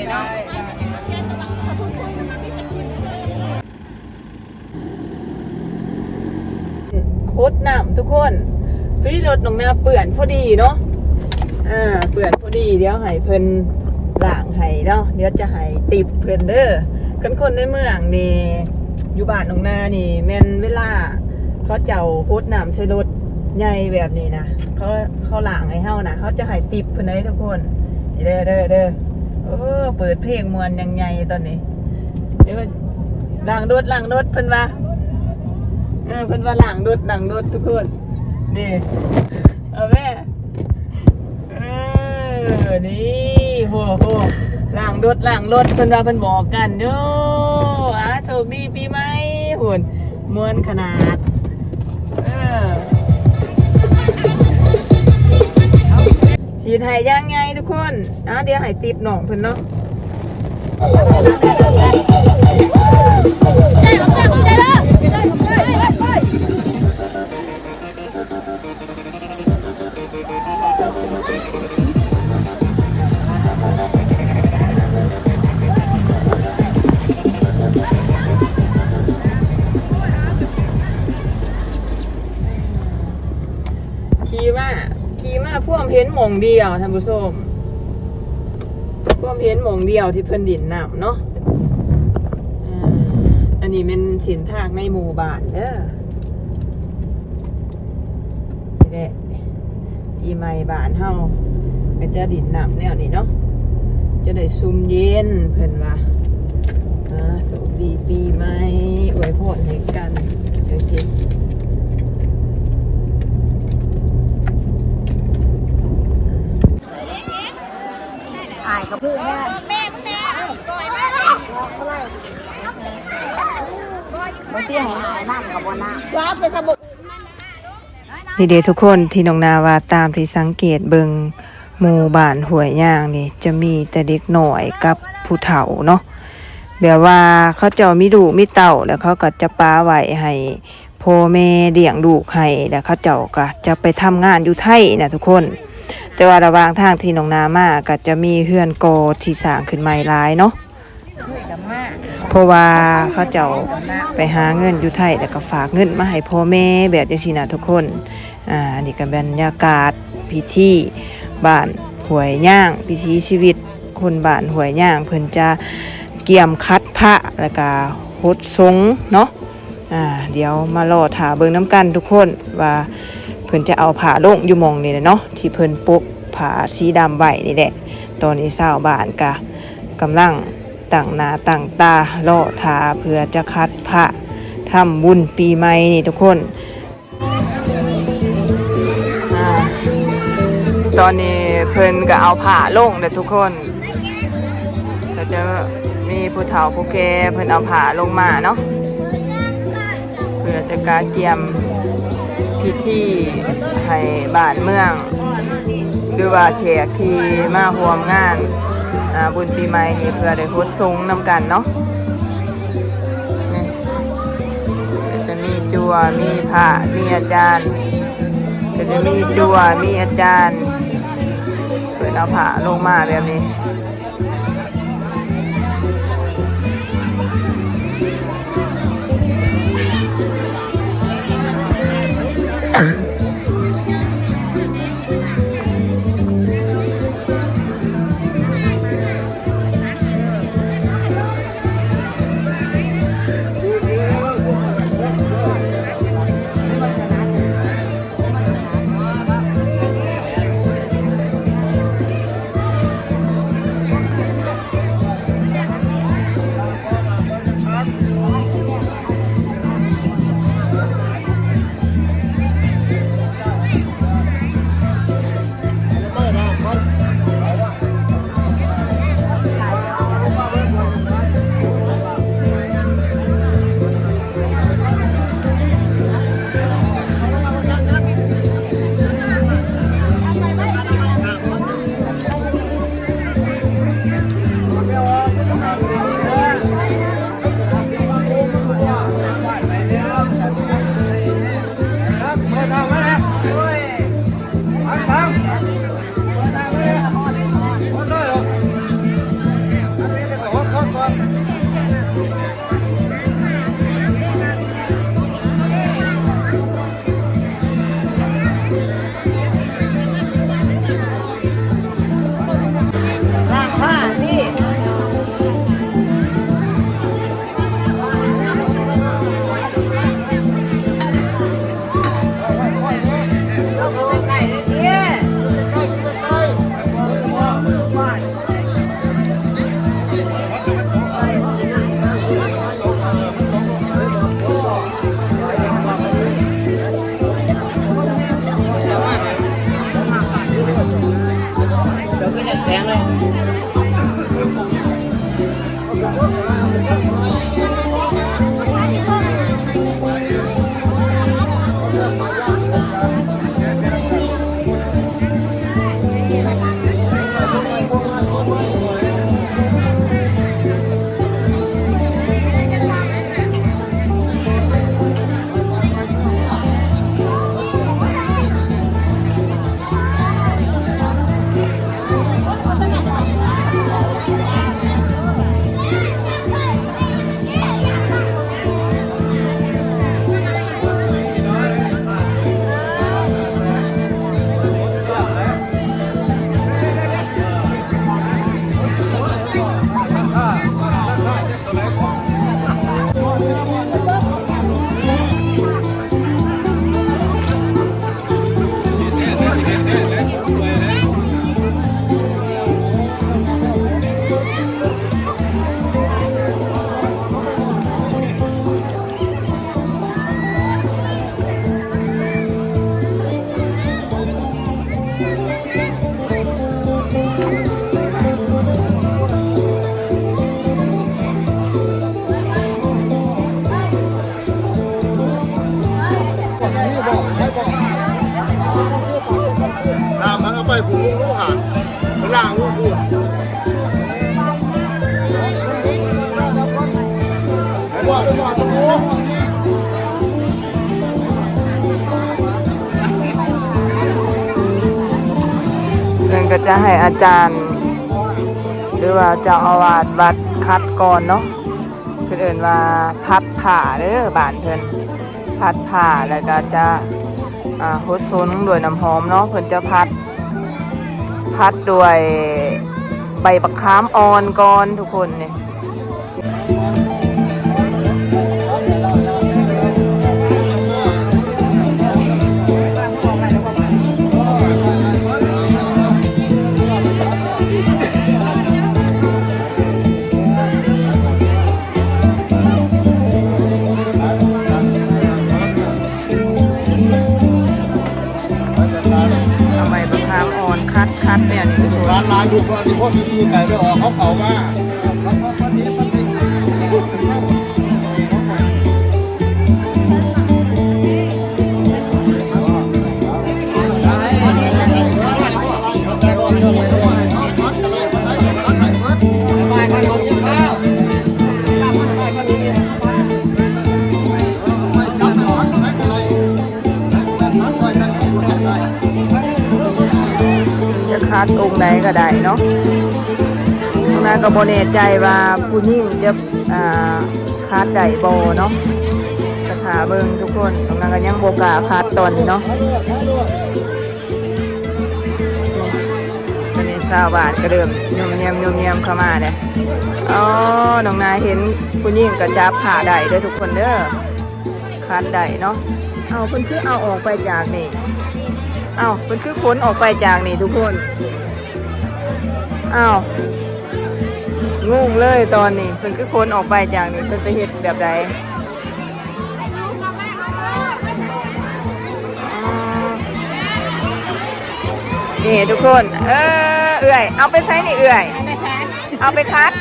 เนาะพดน้ำทุกคนพี่รถน้องนาเปื่อนพอดีเนาะเปื่อนพอดีเดี๋ยวให้เพิ่นล้างให้เนาะเดี๋ยวจะให้ติบเพิ่นเด้อคนในเมืองนี่อยู่บ้านน้องนานี่แม่นเวลาเขาเจ้าพดน้ำใส่รถใหญ่แบบนี้นะเขาล้างให้เฮานะเขาจะให้ติบเพิ่นได้ทุกคนเด้อเปิดเพลงมวนยังไงตอนนี้เดี๋ยวล้างรถเพิ่นว่าเพิ่นว่าล้างรถทุกคนนี่เอาแม่นี่โหล้างรถเพิ่นว่าเพิ่นบอกกันเด้อโชคดีปีใหม่หุ่นมวนขนาดฉีดให้ย่างไงทุกคนเดี๋ยวให้ติบหน่องเพิ่นเนาะขี่มาพ่วงเพ้นหม่องเดียวท่านผู้ชมพ่วงเพ้นหม่องเดียวที่เพิ่นดินน้ำเนาะอันนี้เป็นสินทางในหมู่บ้านเด้อนี่แหละปีใหม่บ้านเฮาก็จะดินน้ำแนวนี้เนาะจะได้ซุ่มเย็นเพิ่นว่าสวัสดีปีใหม่อวยพรให้กันโอเคกับเพื่อนแม่ก่อยแม่บ่เตี้ยหายน้ำกับบ่น้ำรับไปสมุนี่เด้ทุกคนที่น้องนาว่าตามที่สังเกตเบิ่งหมู่บ้านห้วยย่างนี่จะมีแต่เด็กหน่อยกับผู้เฒ่าเนาะแบบว่าเขาเจ้ามีลูกมีเต้าแล้วเขาก็จะป้าไว้ให้พ่อแม่เลี้ยงลูกให้แล้วเขาเจ้าก็จะไปทำงานอยู่ไทยนะทุกคนแต่ว่าระหว่างทางที่น้องนามาก็จะมีเฮือนโกที่สร้างขึ้นใหม่หลายเนาะเพราะว่าเขาเจ้าไปหาเงินอยู่ไทยแล้วก็ฝากเงินมาให้พ่อแม่แบบจังซี่นะทุกคนอันนี้ก็บรรยากาศพิธีบ้านห้วยย่างพิธีชีวิตคนบ้านห้วยย่างเพิ่นจะเกี่ยมคัดพระแล้วก็ฮดสงเนาะเดี๋ยวมารอถาเบิ่งน้ำกันทุกคนว่าเพิ่นจะเอาผ้าลงอยู่มองนี่แหละเนาะที่เพิ่นปกผ้าสีดำไว้นี่แหละตอนนี้ชาวบ้านก็กำลังตั้งหน้าตั้งตารอถาเพื่อจะคัดพระทำบุญปีใหม่นี่ทุกคนตอนนี้เพิ่นก็เอาผ้าลงเด้อทุกคนก็จะมีผู้เฒ่าผู้แก่เพิ่นเอาผ้าลงมาเนาะเพื่อจะการเตรียมพิธีให้บ้านเมืองหรือว่าแขกที่มาร่วมงานบุญปีใหม่นี่เพื่อได้ฮดสงนำกันเนาะนี่จะมีจั่วมีพระมีอาจารย์ก็จะมีจั่วมีอาจารย์เพื่อเอาผ้าลงมาแบบนี้ น้ำมันเอาไปผูกลูกหานล่างลูกพูดว่าตรงนู้น นั่นก็จะให้อาจารย์ หรือว่าเจ้าอาวาสวัดคัดก่อนเนาะเพิ่นเอิ้นว่าพัดผ่าเด้อบ้านเพิ่นพัดผ่าแล้วก็จะฮดซนด้วยน้ำหอมเนาะเพิ่นจะพัดด้วยใบบักขามอ่อนก่อนทุกคนนี่เอาใบบักขามอ่อนคัดเนี่ยนี่ทุกคน ร้านร้านอยู่ที่พ่นที่ไก่ไปออกเขามาจะคัดองค์ไหนก็ได้เนาะตรงนั้นก็บ่แน่ใจว่าผู้หญิงจะคัดได้บ่เนาะกระถาเบิ่งทุกคนตรงนั้นก็ยังบ่กล้าคัดตอนนี้เนาะตอนนี้ชาวบ้านก็เริ่มยมเยียมเข้ามาเนี่ยอ๋อน้องนายเห็นผู้หญิงก็จับผ้าได้เด้อทุกคนเด้อคัดได้เนาะเอาเพิ่นคือเอาออกไปจากนี่เอาเพิ่นคือขนออกไปจากนี่ทุกคนเอางงเลยตอนนี้เพิ่นคือขนออกไปจากนี่เพิ่นไปเฮ็ดแบบใดนี่ทุกคนเอื่อยเอาไปใช้นี่เอื่อยเอาไปคัด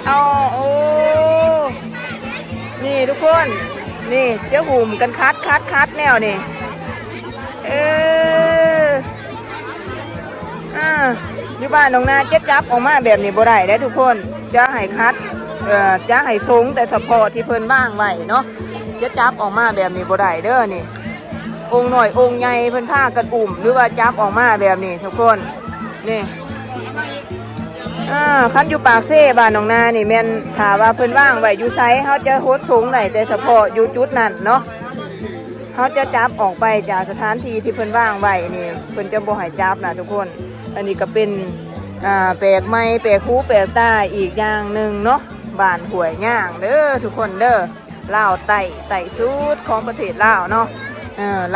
เอาโอ้นี่ทุกคนนี่เจ้าหุ่มกันคัดแนวนี่อยู่บ้านน้องนาจับออกมาแบบนี้บ่ได้ได้ทุกคนจะให้คัดจะให้สูงแต่เฉพาะที่เพิ่นว่างไว้เนาะจับออกมาแบบนี้บ่ได้เด้อนี่องค์หน่อยองค์ใหญ่เพิ่นพากันอุ่มหรือว่าจับออกมาแบบนี้ทุกคนนี่คันอยู่ปากเซ่บ้านน้องนานี่แม่นถ้าว่าเพิ่นว่างไว้อยู่ไสเฮาจะโฮดสูงได้แต่เฉพาะอยู่จุดนั้นเนาะเขาจะจับออกไปจากสถานที่ที่เพิ่นว่างไว้นี่เพิ่นจะบ่ให้จับนะทุกคนอันนี้ก็เป็นแปลกใหม่แปลกหูแปลกตาอีกอย่างหนึ่งเนาะบ้านห้วยย่างเด้อทุกคนเด้อลาวไต่สุดของประเทศลาวเนาะ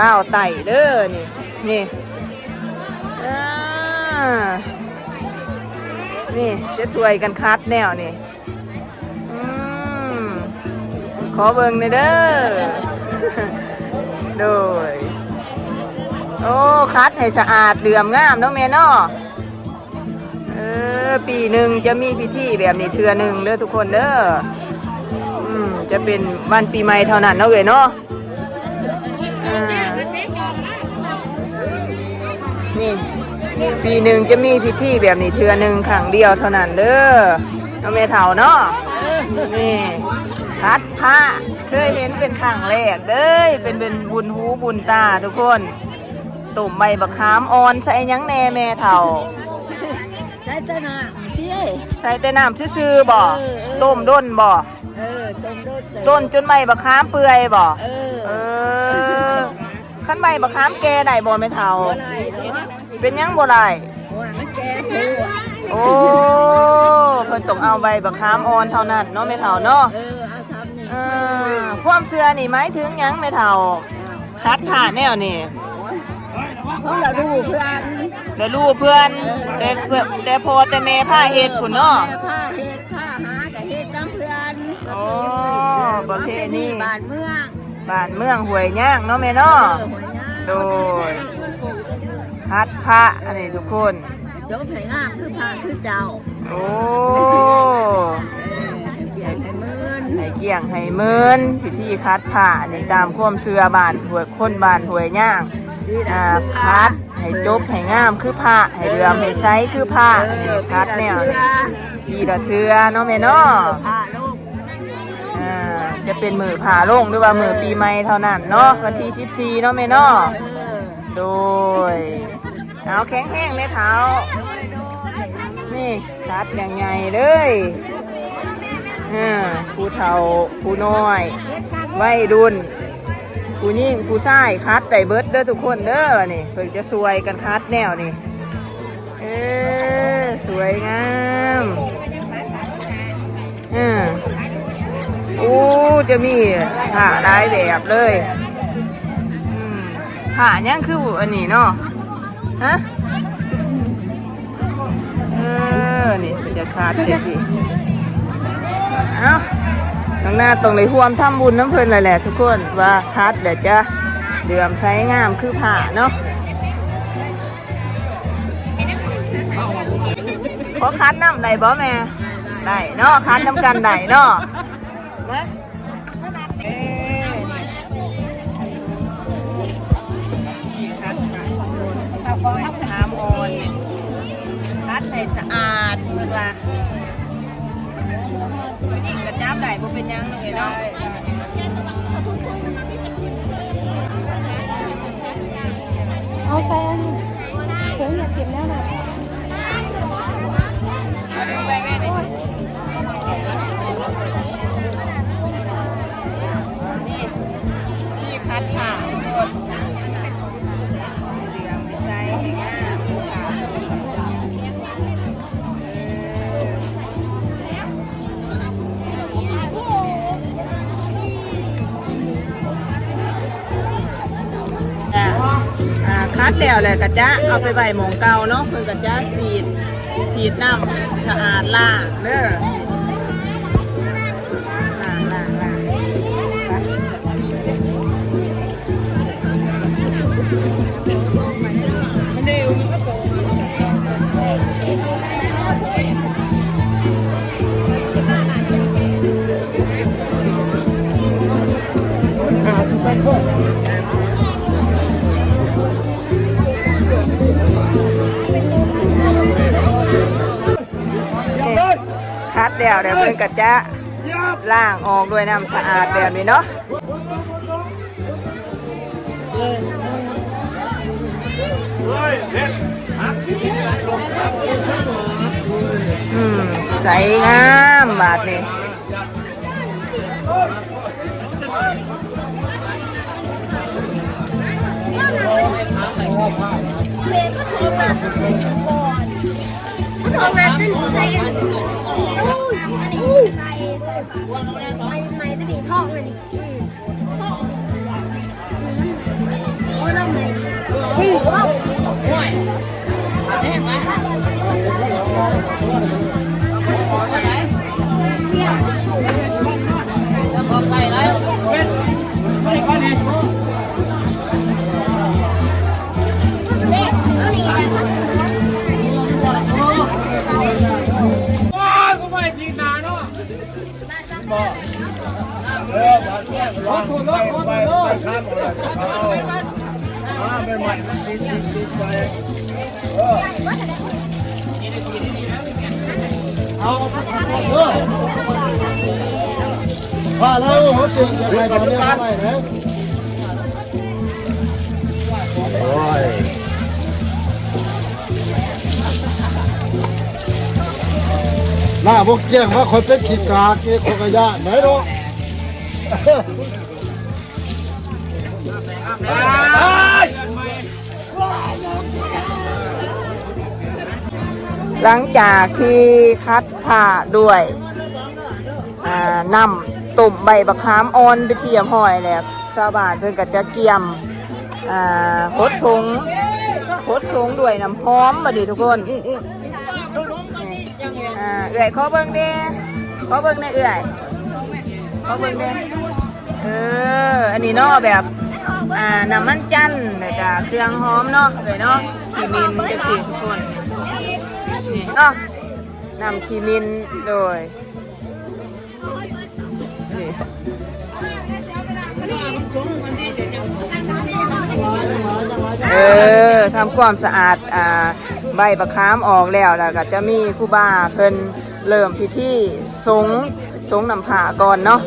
ลาวไต่เด้อนี่นี่จะสวยกันคัดแนวนี่ขอเบิ่งหน่อยเด้อโดยโอ้คัดให้สะอาดเดื่อมงามเนาะแม่เนาะ ปีหนึ่งจะมีพิธีแบบนี้เทื่อหนึ่งเด้อทุกคนเด้อจะเป็นวันปีใหม่เท่านั้นเนาะเว้ยเนาะนี่ปีหนึ่งจะมีพิธีแบบนี้เทื่อหนึ่งครั้งเดียวเท่านั้นเด้อน้องแม่เฒ่าเนาะนี่คัดผ้าเคยเห็นเป็นครั้งแรกเด้อเป็นบุญหูบุญตาทุกคนตุ่มใบบักขามอ่อนใส่หยังแน่แม่เฒ่าใส่แต่น้ำพี่ใส่แต่น้ำซื่อๆบ่ต้มด้นบ่ต้นจนใบบักขามเปื่อยบ่ขั้นใบบักขามแก่ได้บ่แม่เฒ่าเป็นหยังบ่ได้โอ้เพิ่นต้องเอาใบบักขามอ่อนเท่านั้นเนาะแม่เฒ่าเนาะความเชื่อนี่หมายถึงหยังแม่เฒ่าคัดผ่าแนวนี่เพราะเราดูเพื่อนแล้วลูกเพื่อนแต่พอแต่แม่ผ้าเฮ็ดพุ่นเนาะผ้าเฮ็ดผ้าหากับเฮ็ดตามเพื่อนโอ้ประเพณีบ้านเมืองห้วยย่างเนาะแม่เนาะโดยคัดผ้าอันนี้ทุกคนยกไผ่งามคือผ้าคือเจ้าโอ้ให้เกี่ยงให้เมินพิธีคัดผ้านี่ตามความเชื่อบ้านห้วยคนบ้านห้วยย่างคัดให้จบให้งามคือผ้าให้เรือมให้ใช้คือผ้านี่คัดแนวปีละเทือเนาะแม่เนาะจะเป็นมือผ่าลงหรือว่ามือปีใหม่เท่านั้นเนาะวันที่14เนาะแม่เนาะโดยเอาแข็งแห้งเลยเท้านี่คัดอย่างไงเลยผู้เฒ่าผู้น้อยวัยรุ่นผู้ยิ่งผู้ชายคัดไต่เบิร์ดเด้อทุกคนเด้อนี่เพิ่งจะสวยกันคัดแนวนี่สวยงามโอ้จะมีผ้าหลายแบบเลยผ้ายังคืออันนี้เนาะฮะนี่มันจะคัดได้สิเอ้าน้องหน้าตรงในห่วมทำบุญน้ำเพลินเลยแหละทุกคนว่าคัดเดี๋ยวจะเดือมใช้งามคือผ้าเนาะขอคัดน้ำได้บ่แม่ได้เนาะคัดน้ำกันได้เนาะน้ำอ่อนคัดให้สะอาดเพื่อนว่านี่กระจับได้บ่เป็นยังเลยเนาะเอาแฟนเพิ่งอยากกินแล้วนะนี่คัดค่ะคัดแล้วเลยกะจ๊ะเอาไปใบหมองเก่าเนาะเพื่อกะจ๊ะสีดน้ำสะอาดล่างเด้อล่างมันเร็วมันก็โตคัดเดี๋ยวเพิ่นก็จะล้างออกด้วยน้ำสะอาดแบบนี้เนาะใสงามบาดนี่ไม่ได้ดีท่องเลยโอ้ยเราไม่ว้าวโอ้ย รถถูกรถไปข้ามเลยไปใหม่ติดไปเอาว่าแล้วเขาเจอจะไปตอนนี้ทำไมนะโอ้ยหน้าพวกแจ้งว่าคนเป็นขี้กากนี่คนกระยะไหนเนาะหลังจากที่คัดผ้าด้วยน้ำตุ่มใบบักขามอ่อนไปเทียมหอยแล้วชาวบ้านเพิ่นก็จะเกี่ยมโคตรสงด้วยน้ำหอมบัดนี้ทุกคนเอื่อยขอเบิ่งเด้ขอเบิ่งในเอื่อยขอเบิ่งเด้อันนี้เนาะแบบน้ำมันจันทร์แล้วก็เครื่องหอมเนาะเอื่อยเนาะขีมินจังซี่ทุกคนนี่เนาะน้ำขีมินโดยนี่ทำความสะอาดใบบักขามออกแล้วก็จะมีครูบาเพิ่นเริ่มพิธีสงน้ำผ้าก่อนเนาะ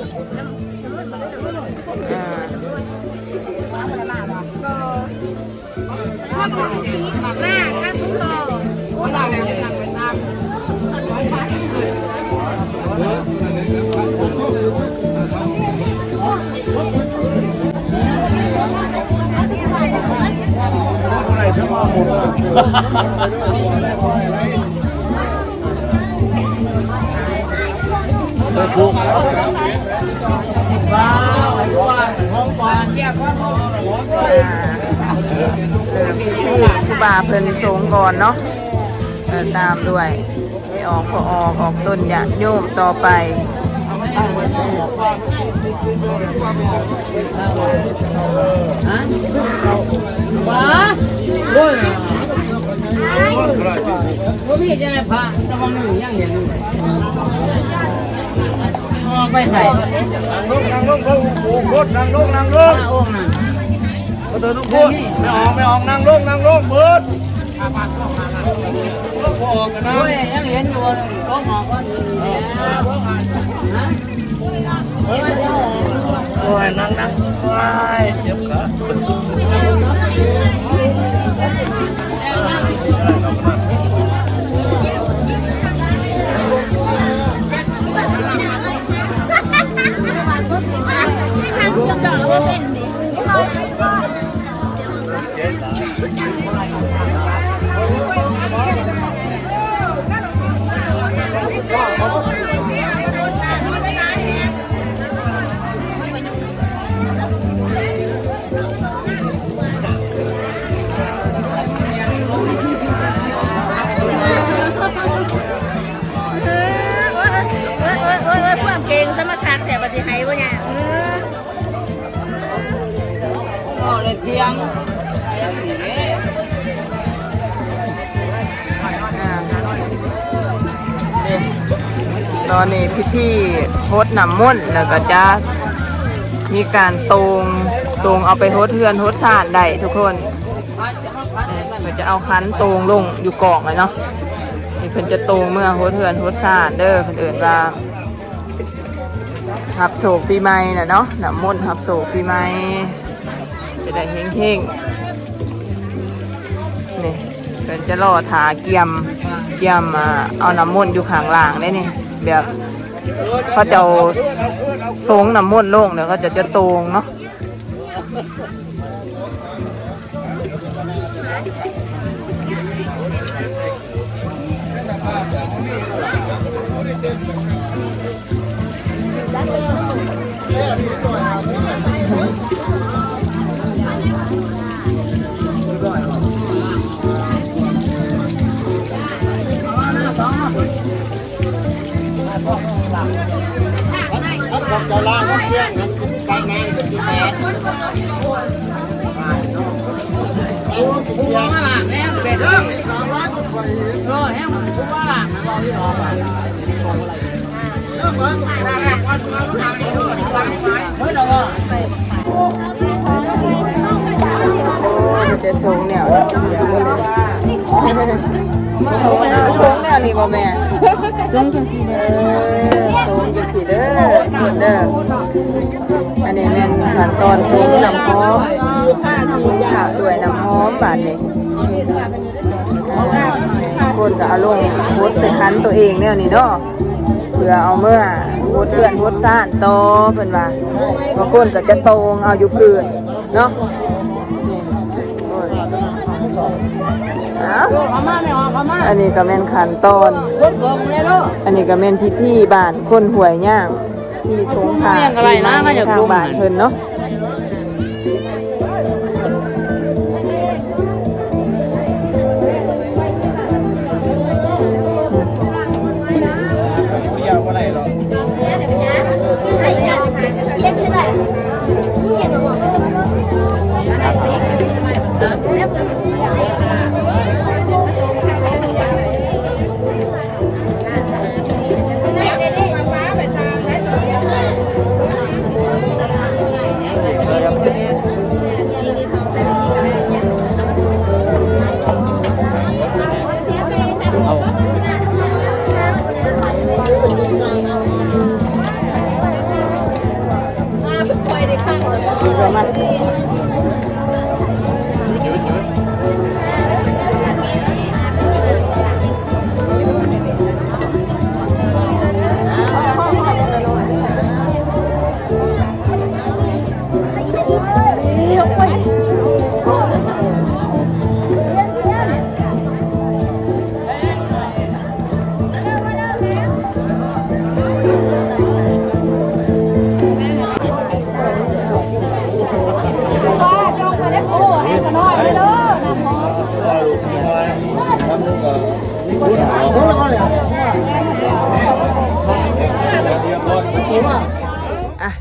ครูบาเพิ่นสงก่อนเนาะตามด้วยไม่ออกก็ออกต้นญาติโยมต่อไปมีจะไหนพระระวังหนึ่งยังเห็นไปใส่นั่งลงนั่งลงนั่งลงโอ้น่ะก็เดินทุกคนไม่ออกนั่งลงเบิดลงพอออกกันนะโอ้ยยังเห็นอยู่ก็หมอกก็ดีโอ้ยนั่งโอ้ยเจ็บขาความเก่งสมคักแต่ปฏิหายวะเนี่ยเลยเพียงตอนนี้พิธีโฮดน้ำมนต์แล้วก็จะมีการตรงเอาไปโฮดเฮือนโฮดศาสตร์ได้ทุกคนมันจะเอาคันตรงลงอยู่กล่องเลยเนาะนี่เพิ่นจะตรงเมื่อโฮดเฮือนโฮดศาสตร์เด้อเพิ่นเอิ่นว่าหับโศกปีใหม่น่ะเนาะน้ำมนต์หับโศกปีใหม่จะได้เฮงๆนี่เพิ่นจะรอถาเกียมเอาน้ำมนต์อยู่ข้างล่างได้นี่แบบเขาจะทรงน้ำมนต์ลงเดี๋ยวเขาจะตรงเนาะผมจะล้างน้ำเชื่อมไปไงจะกินแม่ผู้ว่าหลังแน่เป็นแห้งผู้ว่าหลังนะรอที่รอไป จะสูงเนี่ยสูงเนี่ยนี่บ่แม่สูงจังสีเด้อสูงจังสีเด้อคนเด้ออันนี้แม่นขั้นตอนสูงน้ำหอมค่ะด้วยน้ำหอมบาดนี้คนก็เอาลงโพสใส่คันตัวเองเนี่ยนี่เนาะเพื่อเอาเมื่อโพสเพื่อนโพสซ่านต่อเพิ่นว่าบางคนก็จะตรงเอาอยู่พื้นเนาะอันนี้ก็แม่นขั้นตอนอันนี้ก็แม่นพิธีบ้านคนหวยย่างที่สงขลาทางบ้านเพิ่นเนาะ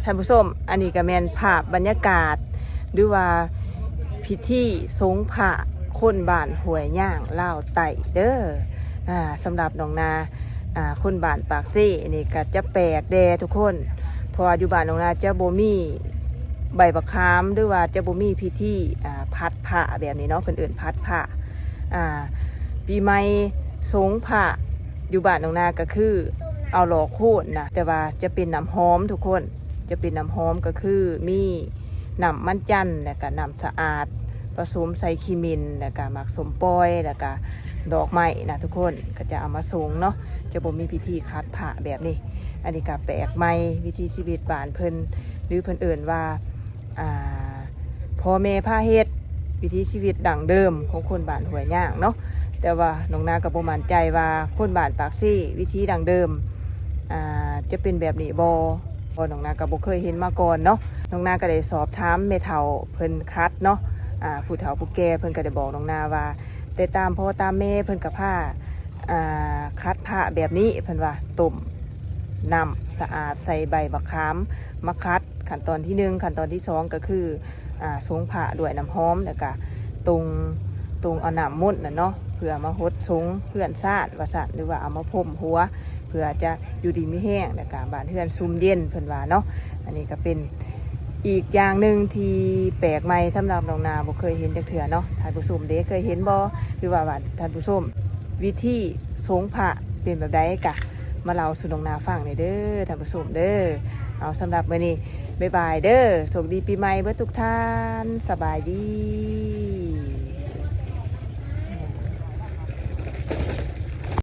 ท่านผู้ชมอันนี้ก็แม่นภาพบรรยากาศหรือว่าพิธีสงพระคนบ้านห้วยย่างลาวไต่เด้อสำหรับน้องนาคนบ้านปากซี่นี่ก็จะแปลกแดทุกคนเพราะว่าอยู่บ้านน้องนาจะบ่มีใบบักขามหรือว่าจะบ่มีพิธีพัดพระแบบนี้เนาะเพิ่นเอิ้นพัดพระปีใหม่สงพระอยู่บ้านน้องนาก็คือเอาหล่อโคตรนะแต่ว่าจะเป็นน้ำหอมทุกคนจะเป็นน้ำหอมก็คือมีน้ำมันจันทร์แล้วก็น้ำสะอาดผสมใส่ขี้มินแล้วก็หมักสมปอยแล้วก็ดอกไม้นะทุกคนก็จะเอามาส่งเนาะจะบ่มีพิธีคัดผ้าแบบนี้อันนี้ก็แปลกใหม่วิธีชีวิตบ้านเพิ่นหรือเพิ่นเอิ่นว่าพ่อแม่พาเฮ็ดวิธีชีวิตดั้งเดิมของคนบ้านห้วยย่างเนาะแต่ว่าน้องนาก็บ่มั่นใจว่าคนบ้านปากซี่วิธีดั้งเดิมจะเป็นแบบนี้บ่น้องนาก็บ่เคยเห็นมาก่อนเนาะน้องนาก็ได้สอบถามแม่เฒ่าเพิ่นคัดเนาะผู้เฒ่าผู้แก่เพิ่นก็ได้บอกน้องนาว่าแต่ตามพ่อตามแม่เพิ่นก็พาคัดผ้าแบบนี้เพิ่นว่าต้มน้ำสะอาดใส่ใบบักขามมาคัดขั้นตอนที่1ขั้นตอนที่2ก็คือสงผ้าด้วยน้ำหอมแล้วก็ตรงเอาน้ำมนต์น่ะเนาะเพื่อมาหดสงเพื่อนซาดว่าซั่นหรือว่าเอามาพรมหัวเพื่อจะอยู่ดีไม่แห้งแล้วก็บ้านเฮือนซุ่มเย็นเพิ่นว่าเนาะอันนี้ก็เป็นอีกอย่างหนึ่งที่แปลกใหม่สำหรับน้องนาบ่เคยเห็นจักเทื่อเนาะท่านผู้ชมเด้เคยเห็นบ่หรือว่าท่านผู้ชมวิธีสงผ้าเป็นแบบใดกะมาเล่าสู่น้องนาฟังเด้อท่านผู้ชมเด้อเอาสำหรับมื้อนี้บ๊ายบายเด้อโชคดีปีใหม่เบิดทุกท่านสบายดี